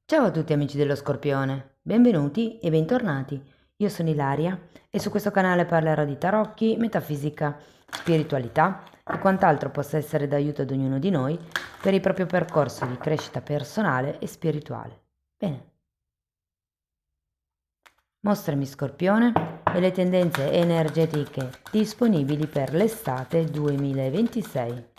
Ciao a tutti amici dello Scorpione, benvenuti e bentornati. Io sono Ilaria e su questo canale parlerò di tarocchi, metafisica, spiritualità e quant'altro possa essere d'aiuto ad ognuno di noi per il proprio percorso di crescita personale e spirituale. Bene, mostrami Scorpione e le tendenze energetiche disponibili per l'estate 2026.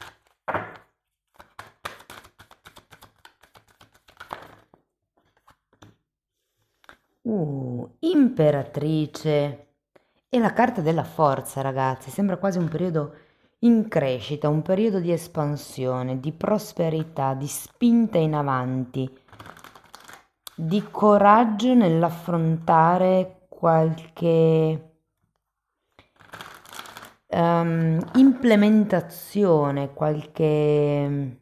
Imperatrice. E la carta della forza, ragazzi, sembra quasi un periodo in crescita, un periodo di espansione, di prosperità, di spinta in avanti, di coraggio nell'affrontare qualche implementazione, qualche...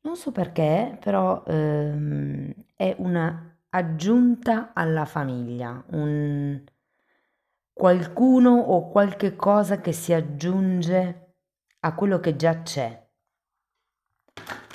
Non so perché, però è una aggiunta alla famiglia, un qualcuno o qualche cosa che si aggiunge a quello che già c'è.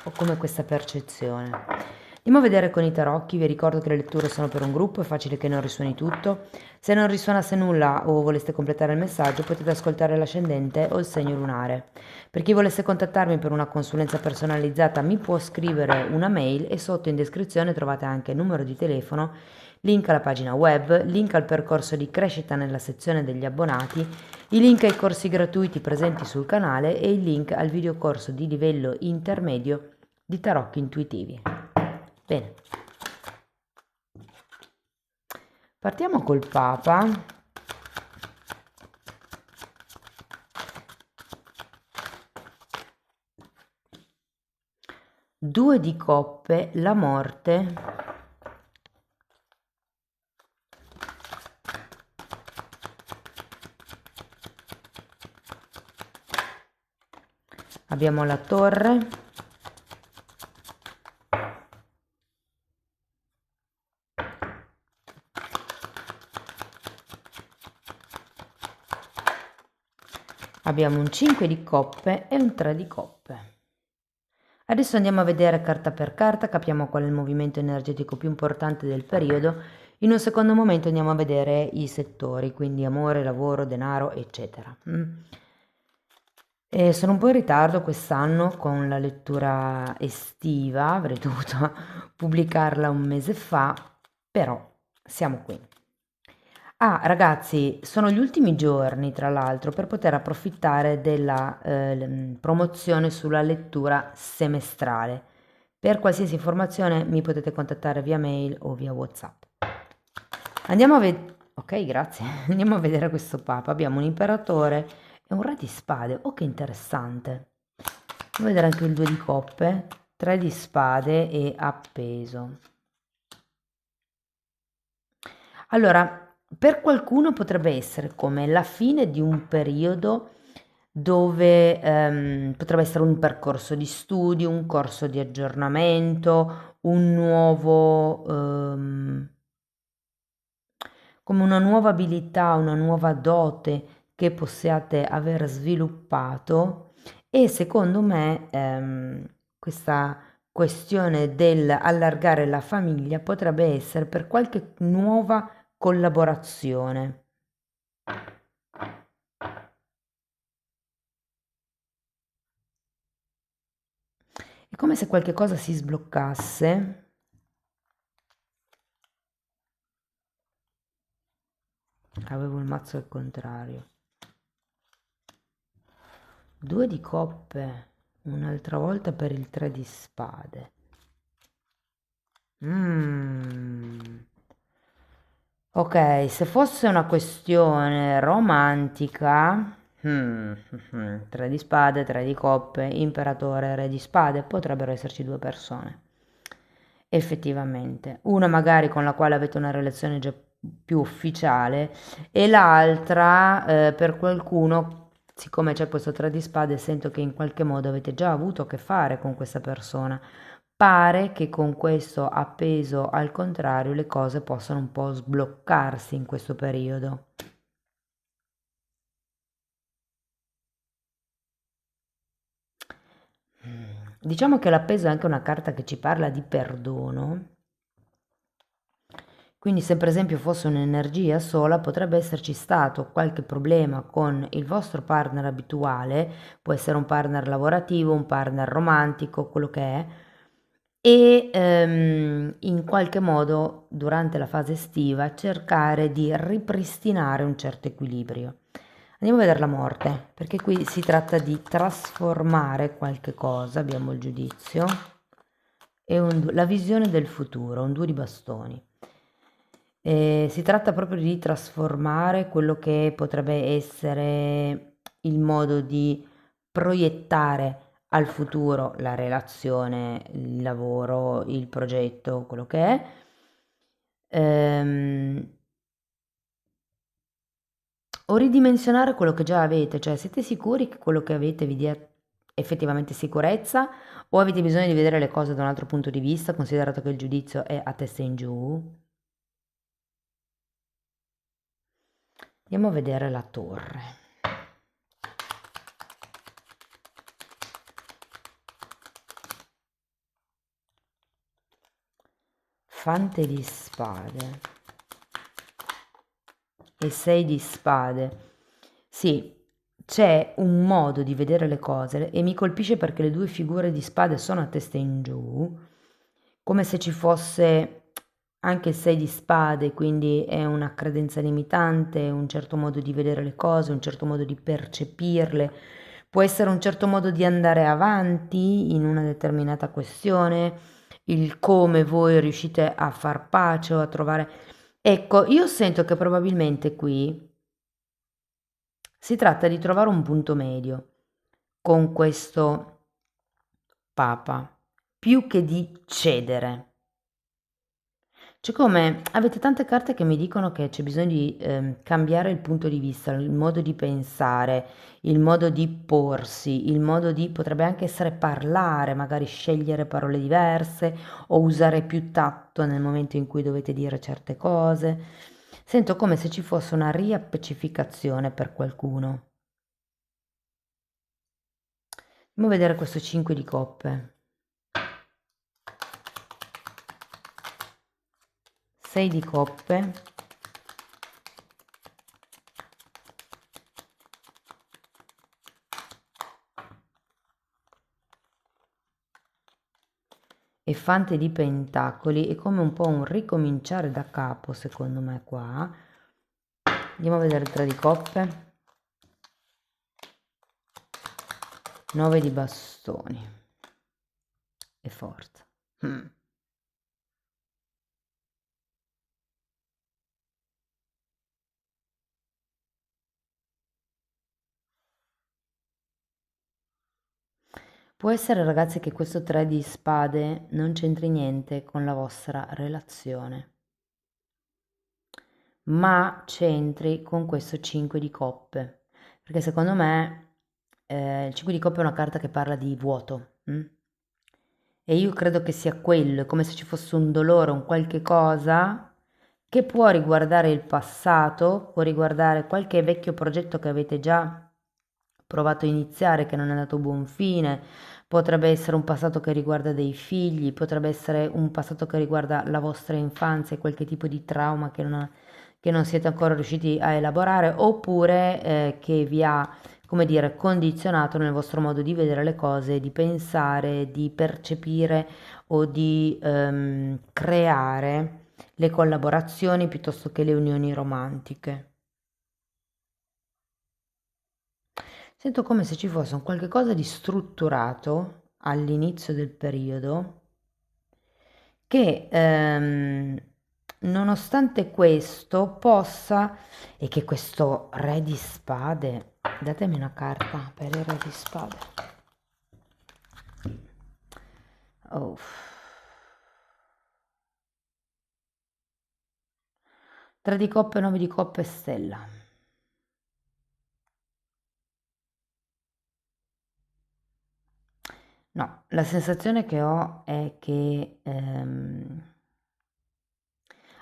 Ho come questa percezione. Andiamo a vedere con i tarocchi, vi ricordo che le letture sono per un gruppo, è facile che non risuoni tutto. Se non risuonasse nulla o voleste completare il messaggio, potete ascoltare l'ascendente o il segno lunare. Per chi volesse contattarmi per una consulenza personalizzata, mi può scrivere una mail e sotto in descrizione trovate anche il numero di telefono, link alla pagina web, link al percorso di crescita nella sezione degli abbonati, i link ai corsi gratuiti presenti sul canale e il link al videocorso di livello intermedio di tarocchi intuitivi. Bene, partiamo col Papa. Due di coppe, la morte. Abbiamo la torre. Abbiamo un 5 di coppe e un 3 di coppe. Adesso andiamo a vedere carta per carta, capiamo qual è il movimento energetico più importante del periodo. In un secondo momento andiamo a vedere i settori, quindi amore, lavoro, denaro, eccetera. E sono un po' in ritardo quest'anno con la lettura estiva, avrei dovuto pubblicarla un mese fa, però siamo qui. Ah, ragazzi, sono gli ultimi giorni, tra l'altro, per poter approfittare della promozione sulla lettura semestrale. Per qualsiasi informazione mi potete contattare via mail o via WhatsApp. Andiamo a vedere... Ok, grazie. Andiamo a vedere questo Papa. Abbiamo un imperatore e un re di spade. Oh, che interessante. Andiamo a vedere anche il 2 di coppe, 3 di spade e appeso. Allora, per qualcuno potrebbe essere come la fine di un periodo dove potrebbe essere un percorso di studi, un corso di aggiornamento, un nuovo, come una nuova abilità, una nuova dote che possiate aver sviluppato e secondo me questa questione del allargare la famiglia potrebbe essere per qualche nuova collaborazione. È come se qualche cosa si sbloccasse. Avevo il mazzo al contrario. Due di coppe, un'altra volta per il 3 di spade. Ok, se fosse una questione romantica, 3 di spade, 3 di coppe, imperatore, re di spade, potrebbero esserci due persone. Effettivamente, una magari con la quale avete una relazione già più ufficiale e l'altra per qualcuno, siccome c'è questo 3 di spade, sento che in qualche modo avete già avuto a che fare con questa persona. Pare che con questo appeso al contrario le cose possano un po' sbloccarsi in questo periodo. Diciamo che l'appeso è anche una carta che ci parla di perdono. Quindi se per esempio fosse un'energia sola, potrebbe esserci stato qualche problema con il vostro partner abituale, può essere un partner lavorativo, un partner romantico, quello che è, e in qualche modo durante la fase estiva cercare di ripristinare un certo equilibrio. Andiamo a vedere la morte, perché qui si tratta di trasformare qualche cosa, abbiamo il giudizio e la visione del futuro, un due di bastoni. Si tratta proprio di trasformare quello che potrebbe essere il modo di proiettare al futuro la relazione, il lavoro, il progetto, quello che è. Ehm, o ridimensionare quello che già avete, cioè siete sicuri che quello che avete vi dia effettivamente sicurezza o avete bisogno di vedere le cose da un altro punto di vista, considerato che il giudizio è a testa in giù? Andiamo a vedere la torre. Fante di spade e 6 di spade. Sì, c'è un modo di vedere le cose e mi colpisce perché le due figure di spade sono a testa in giù, come se ci fosse anche il 6 di spade, quindi è una credenza limitante, un certo modo di vedere le cose, un certo modo di percepirle. Può essere un certo modo di andare avanti in una determinata questione, il come voi riuscite a far pace o a trovare. Ecco, io sento che probabilmente qui si tratta di trovare un punto medio con questo papa, più che di cedere. Cioè come avete tante carte che mi dicono che c'è bisogno di cambiare il punto di vista, il modo di pensare, il modo di porsi, il modo di, potrebbe anche essere parlare, magari scegliere parole diverse o usare più tatto nel momento in cui dovete dire certe cose. Sento come se ci fosse una riappacificazione per qualcuno. Andiamo a vedere questo 5 di coppe. 6 di coppe. E fante di pentacoli, è come un po' un ricominciare da capo secondo me qua. Andiamo a vedere il 3 di coppe. 9 di bastoni e forza. Può essere ragazzi che questo 3 di spade non c'entri niente con la vostra relazione, ma c'entri con questo 5 di coppe, perché secondo me il 5 di coppe è una carta che parla di vuoto. E io credo che sia quello, è come se ci fosse un dolore, un qualche cosa che può riguardare il passato, può riguardare qualche vecchio progetto che avete già provato a iniziare che non è andato a buon fine, potrebbe essere un passato che riguarda dei figli, potrebbe essere un passato che riguarda la vostra infanzia e qualche tipo di trauma che non siete ancora riusciti a elaborare, oppure che vi ha, come dire, condizionato nel vostro modo di vedere le cose, di pensare, di percepire o di creare le collaborazioni piuttosto che le unioni romantiche. Sento come se ci fosse un qualche cosa di strutturato all'inizio del periodo che nonostante questo possa e che questo re di spade, datemi una carta per il re di spade. Oh. 3 di coppe, 9 di coppe, stella. No, la sensazione che ho è che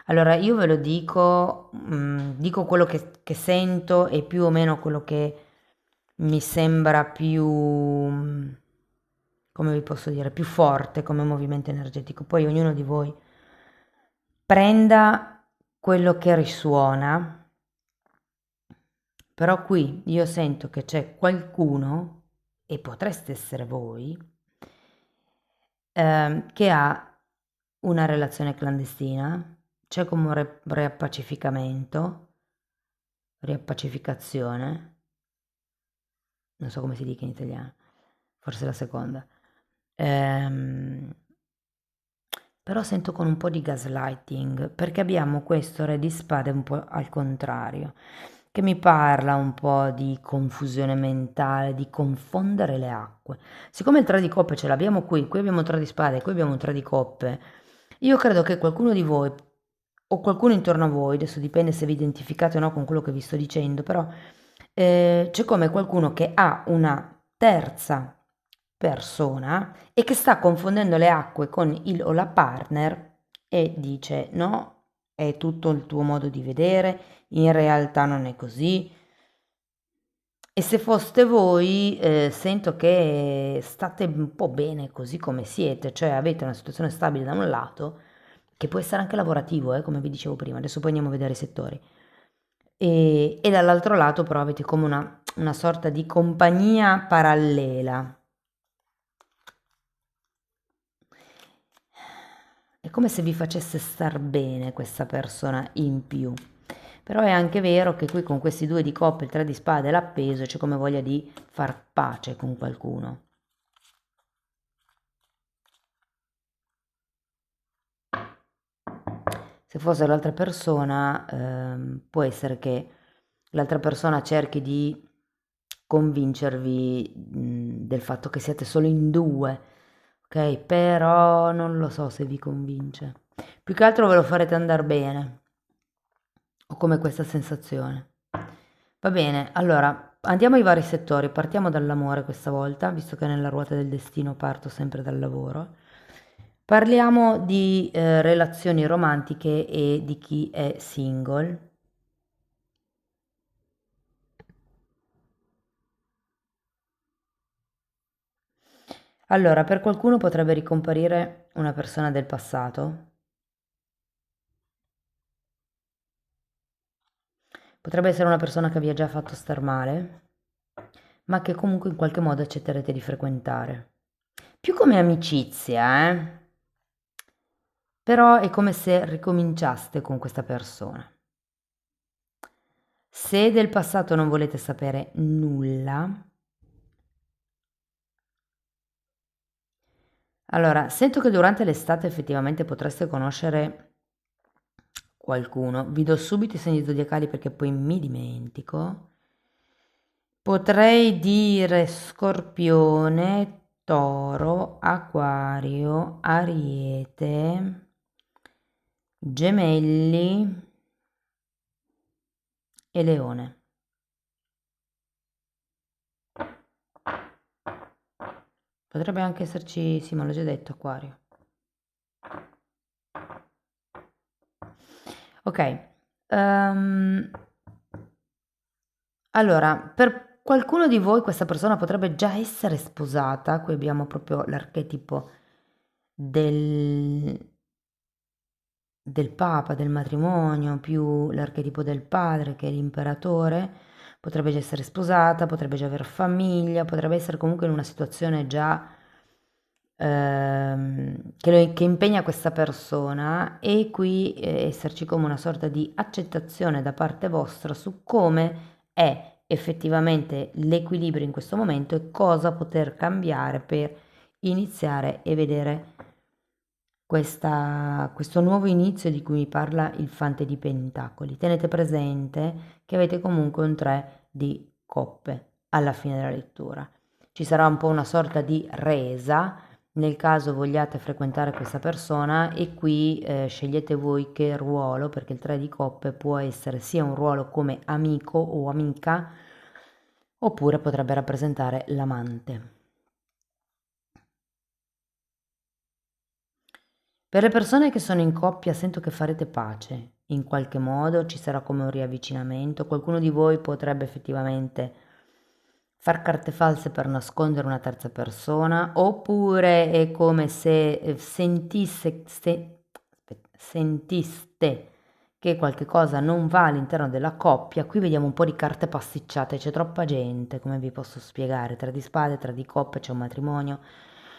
allora io ve lo dico, dico quello che sento e più o meno quello che mi sembra più come vi posso dire, più forte come movimento energetico. Poi ognuno di voi prenda quello che risuona, però qui io sento che c'è qualcuno, e potreste essere voi, che ha una relazione clandestina, c'è come un riappacificazione, non so come si dica in italiano, forse la seconda. Però sento con un po' di gaslighting, perché abbiamo questo re di spade un po' al contrario, che mi parla un po' di confusione mentale, di confondere le acque. Siccome il tre di coppe ce l'abbiamo qui abbiamo un tre di spade, qui abbiamo un tre di coppe, io credo che qualcuno di voi, o qualcuno intorno a voi, adesso dipende se vi identificate o no con quello che vi sto dicendo, però c'è come qualcuno che ha una terza persona e che sta confondendo le acque con il o la partner e dice no, è tutto il tuo modo di vedere, in realtà non è così. E se foste voi, sento che state un po' bene così come siete, cioè avete una situazione stabile da un lato, che può essere anche lavorativo, come vi dicevo prima, adesso poi andiamo a vedere i settori. E dall'altro lato però avete come una sorta di compagnia parallela. È come se vi facesse star bene questa persona in più. Però è anche vero che qui con questi due di coppe, il tre di spade e l'appeso c'è come voglia di far pace con qualcuno. Se fosse l'altra persona, può essere che l'altra persona cerchi di convincervi del fatto che siete solo in due, ok? Però non lo so se vi convince. Più che altro ve lo farete andare bene. Ho come questa sensazione. Va bene, allora andiamo ai vari settori. Partiamo dall'amore questa volta, visto che nella ruota del destino parto sempre dal lavoro. Parliamo di relazioni romantiche e di chi è single. Allora, per qualcuno potrebbe ricomparire una persona del passato, potrebbe essere una persona che vi ha già fatto star male, ma che comunque in qualche modo accetterete di frequentare. Più come amicizia, però è come se ricominciaste con questa persona. Se del passato non volete sapere nulla, allora sento che durante l'estate effettivamente potreste conoscere qualcuno. Vi do subito i segni zodiacali perché poi mi dimentico. Potrei dire Scorpione, Toro, Acquario, Ariete, Gemelli e Leone. Potrebbe anche esserci, sì, ma l'ho già detto, Acquario. Ok. ehm, allora, per qualcuno di voi questa persona potrebbe già essere sposata. Qui abbiamo proprio l'archetipo del, del papa, del matrimonio, più l'archetipo del padre che è l'imperatore. Potrebbe già essere sposata, potrebbe già aver famiglia, potrebbe essere comunque in una situazione già che impegna questa persona e qui esserci come una sorta di accettazione da parte vostra su come è effettivamente l'equilibrio in questo momento e cosa poter cambiare per iniziare e vedere questo nuovo inizio di cui mi parla il Fante di Pentacoli. Tenete presente che avete comunque un 3 di coppe alla fine della lettura. Ci sarà un po' una sorta di resa nel caso vogliate frequentare questa persona e qui scegliete voi che ruolo, perché il 3 di coppe può essere sia un ruolo come amico o amica, oppure potrebbe rappresentare l'amante. Per le persone che sono in coppia sento che farete pace, in qualche modo ci sarà come un riavvicinamento, qualcuno di voi potrebbe effettivamente far carte false per nascondere una terza persona, oppure è come se sentiste che qualche cosa non va all'interno della coppia. Qui vediamo un po' di carte pasticciate, c'è troppa gente, come vi posso spiegare, tra di spade, tra di coppe, c'è un matrimonio,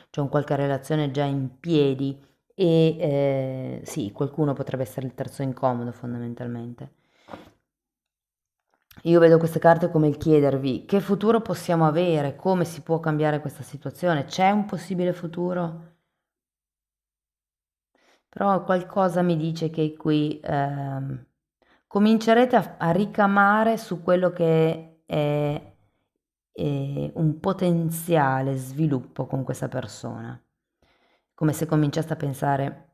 c'è un qualche relazione già in piedi e sì, qualcuno potrebbe essere il terzo incomodo fondamentalmente. Io vedo queste carte come il chiedervi che futuro possiamo avere, come si può cambiare questa situazione, c'è un possibile futuro? Però qualcosa mi dice che qui comincerete a ricamare su quello che è un potenziale sviluppo con questa persona. Come se cominciaste a pensare,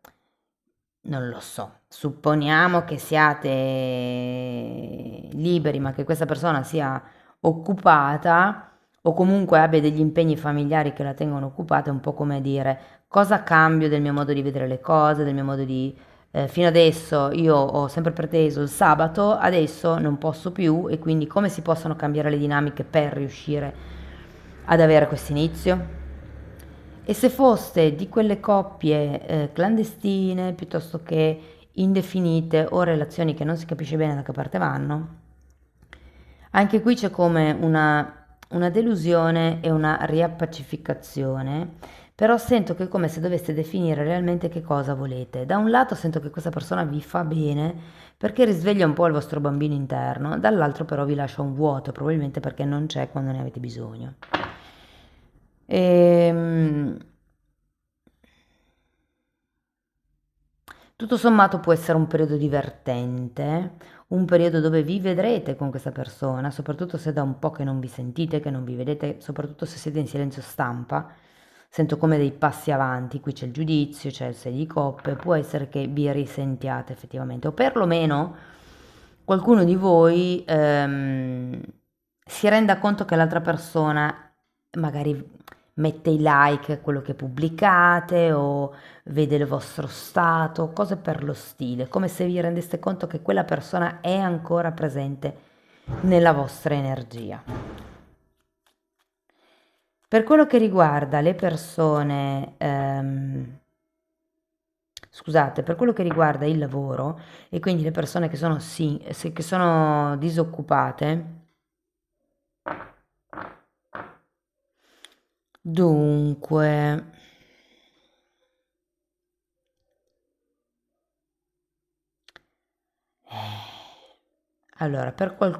non lo so, supponiamo che siate liberi, ma che questa persona sia occupata o comunque abbia degli impegni familiari che la tengono occupata, è un po' come dire cosa cambio del mio modo di vedere le cose, del mio modo di... fino adesso io ho sempre preteso il sabato, adesso non posso più e quindi come si possono cambiare le dinamiche per riuscire ad avere questo inizio? E se foste di quelle coppie clandestine piuttosto che indefinite o relazioni che non si capisce bene da che parte vanno, anche qui c'è come una delusione e una riappacificazione, però sento che è come se doveste definire realmente che cosa volete. Da un lato sento che questa persona vi fa bene perché risveglia un po' il vostro bambino interno, dall'altro però vi lascia un vuoto, probabilmente perché non c'è quando ne avete bisogno. Ehm, Tutto sommato può essere un periodo divertente, un periodo dove vi vedrete con questa persona, soprattutto se da un po' che non vi sentite, che non vi vedete, soprattutto se siete in silenzio stampa. Sento come dei passi avanti, qui c'è il giudizio, c'è il 6 di coppe, può essere che vi risentiate effettivamente, o perlomeno qualcuno di voi si renda conto che l'altra persona magari mette i like a quello che pubblicate o vede il vostro stato, cose per lo stile, come se vi rendeste conto che quella persona è ancora presente nella vostra energia. Per quello che riguarda le persone, scusate, per quello che riguarda il lavoro e quindi le persone che sono, che sono disoccupate, dunque, allora,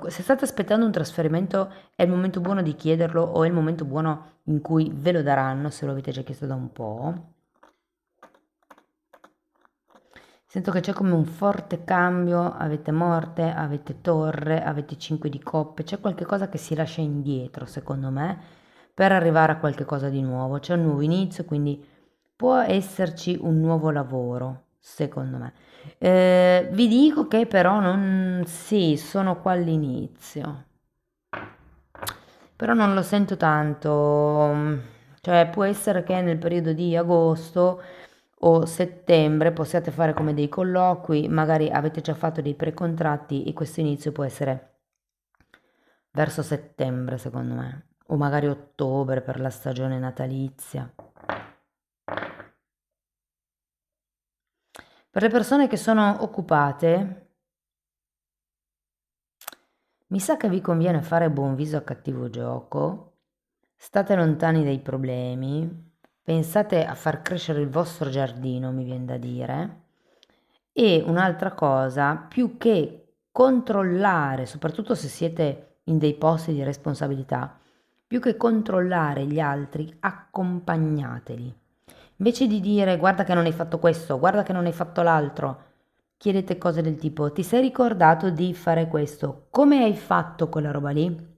se state aspettando un trasferimento, è il momento buono di chiederlo o è il momento buono in cui ve lo daranno, se lo avete già chiesto da un po'. Sento che c'è come un forte cambio, avete morte, avete torre, avete 5 di coppe, c'è qualche cosa che si lascia indietro, secondo me, per arrivare a qualche cosa di nuovo. C'è un nuovo inizio, quindi può esserci un nuovo lavoro, secondo me. Vi dico che però non... Sì, sono qua all'inizio, però non lo sento tanto. Cioè, può essere che nel periodo di agosto o settembre possiate fare come dei colloqui, magari avete già fatto dei precontratti e questo inizio può essere verso settembre, secondo me, o magari ottobre per la stagione natalizia. Per le persone che sono occupate, mi sa che vi conviene fare buon viso a cattivo gioco, state lontani dai problemi, pensate a far crescere il vostro giardino, mi viene da dire. E un'altra cosa, più che controllare, soprattutto se siete in dei posti di responsabilità, più che controllare gli altri, accompagnateli. Invece di dire guarda che non hai fatto questo, guarda che non hai fatto l'altro, chiedete cose del tipo ti sei ricordato di fare questo? Come hai fatto quella roba lì?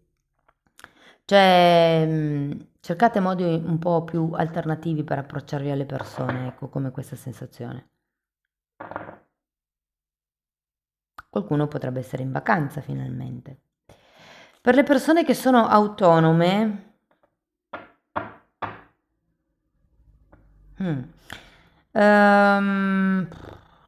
Cioè, cercate modi un po' più alternativi per approcciarvi alle persone, ecco, come questa sensazione. Qualcuno potrebbe essere in vacanza finalmente. Per le persone che sono autonome, mm, ehm,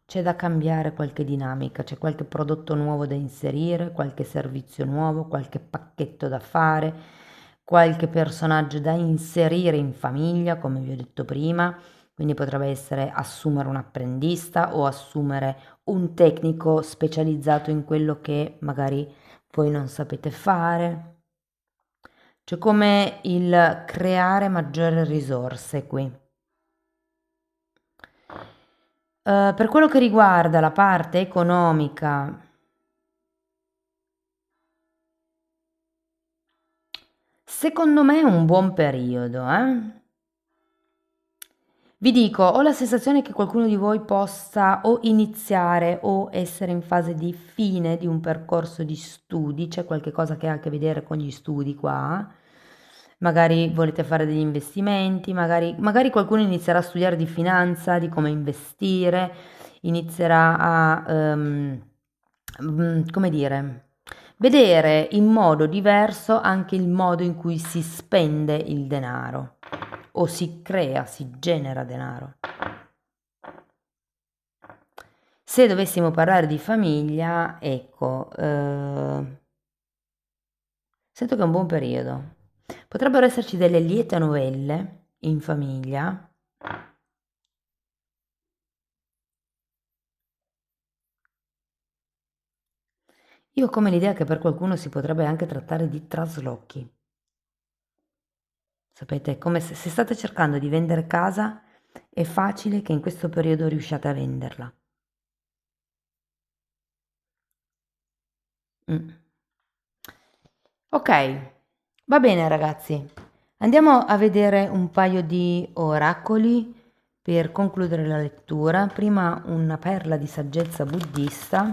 c'è da cambiare qualche dinamica, c'è qualche prodotto nuovo da inserire, qualche servizio nuovo, qualche pacchetto da fare, qualche personaggio da inserire in famiglia, come vi ho detto prima, quindi potrebbe essere assumere un apprendista o assumere un tecnico specializzato in quello che magari voi non sapete fare. C'è come il creare maggiori risorse qui. Per quello che riguarda la parte economica, secondo me è un buon periodo, Vi dico, ho la sensazione che qualcuno di voi possa o iniziare o essere in fase di fine di un percorso di studi, c'è qualche cosa che ha a che vedere con gli studi qua. Magari volete fare degli investimenti, magari qualcuno inizierà a studiare di finanza, di come investire, inizierà a, come dire, vedere in modo diverso anche il modo in cui si spende il denaro o si crea, si genera denaro. Se dovessimo parlare di famiglia, ecco, sento che è un buon periodo. Potrebbero esserci delle liete novelle in famiglia. Io ho come l'idea che per qualcuno si potrebbe anche trattare di traslochi. Sapete, come se state cercando di vendere casa, è facile che in questo periodo riusciate a venderla. Mm. Ok, va bene ragazzi. Andiamo a vedere un paio di oracoli per concludere la lettura. Prima una perla di saggezza buddista.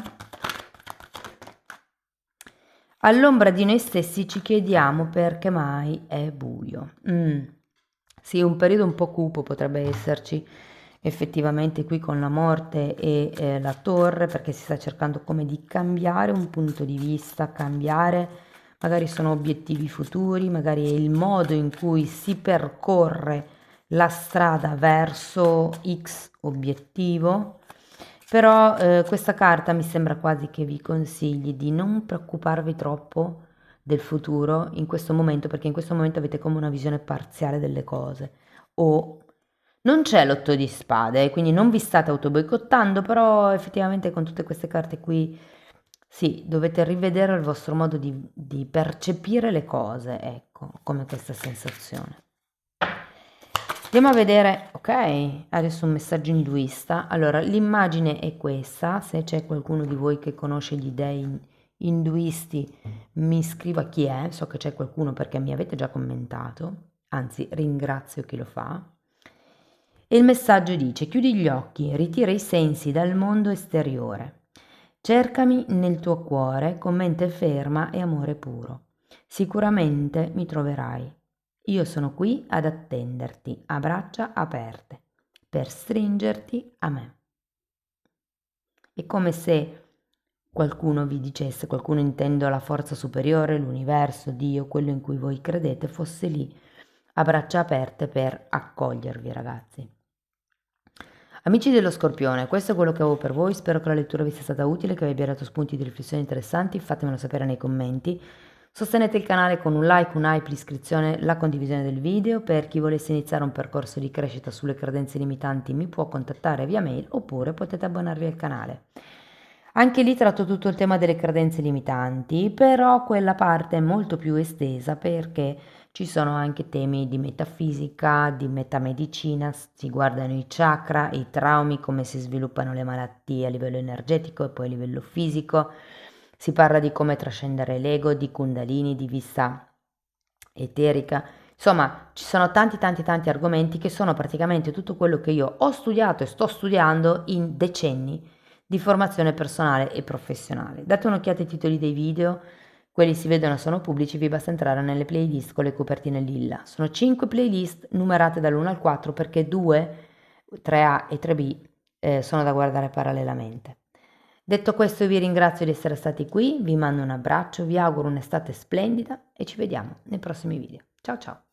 All'ombra di noi stessi ci chiediamo perché mai è buio. Sì, un periodo un po' cupo potrebbe esserci effettivamente qui con la morte e la torre, perché si sta cercando come di cambiare un punto di vista, cambiare, magari sono obiettivi futuri, magari è il modo in cui si percorre la strada verso X obiettivo. Però questa carta mi sembra quasi che vi consigli di non preoccuparvi troppo del futuro in questo momento, perché in questo momento avete come una visione parziale delle cose. O non c'è l'otto di spade, quindi non vi state autoboicottando, però effettivamente con tutte queste carte qui, sì, dovete rivedere il vostro modo di percepire le cose, ecco, come questa sensazione. Andiamo a vedere, ok, adesso un messaggio induista. Allora, l'immagine è questa, se c'è qualcuno di voi che conosce gli dei induisti, mi scriva chi è, so che c'è qualcuno perché mi avete già commentato, anzi ringrazio chi lo fa. E il messaggio dice: chiudi gli occhi, ritira i sensi dal mondo esteriore. Cercami nel tuo cuore con mente ferma e amore puro. Sicuramente mi troverai. Io sono qui ad attenderti a braccia aperte, per stringerti a me. È come se qualcuno vi dicesse, qualcuno intendo la forza superiore, l'universo, Dio, quello in cui voi credete, fosse lì a braccia aperte per accogliervi, ragazzi. Amici dello Scorpione, questo è quello che avevo per voi, spero che la lettura vi sia stata utile, che vi abbia dato spunti di riflessione interessanti, fatemelo sapere nei commenti. Sostenete il canale con un like, un hype, l'iscrizione, la condivisione del video. Per chi volesse iniziare un percorso di crescita sulle credenze limitanti mi può contattare via mail oppure potete abbonarvi al canale. Anche lì tratto tutto il tema delle credenze limitanti, però quella parte è molto più estesa perché ci sono anche temi di metafisica, di metamedicina, si guardano i chakra, i traumi, come si sviluppano le malattie a livello energetico e poi a livello fisico. Si parla di come trascendere l'ego, di Kundalini, di vista eterica. Insomma, ci sono tanti argomenti che sono praticamente tutto quello che io ho studiato e sto studiando in decenni di formazione personale e professionale. Date un'occhiata ai titoli dei video, quelli si vedono, sono pubblici, vi basta entrare nelle playlist con le copertine lilla. Sono 5 playlist numerate dall'1 al 4 perché 2, 3A e 3B sono da guardare parallelamente. Detto questo vi ringrazio di essere stati qui, vi mando un abbraccio, vi auguro un'estate splendida e ci vediamo nei prossimi video. Ciao ciao!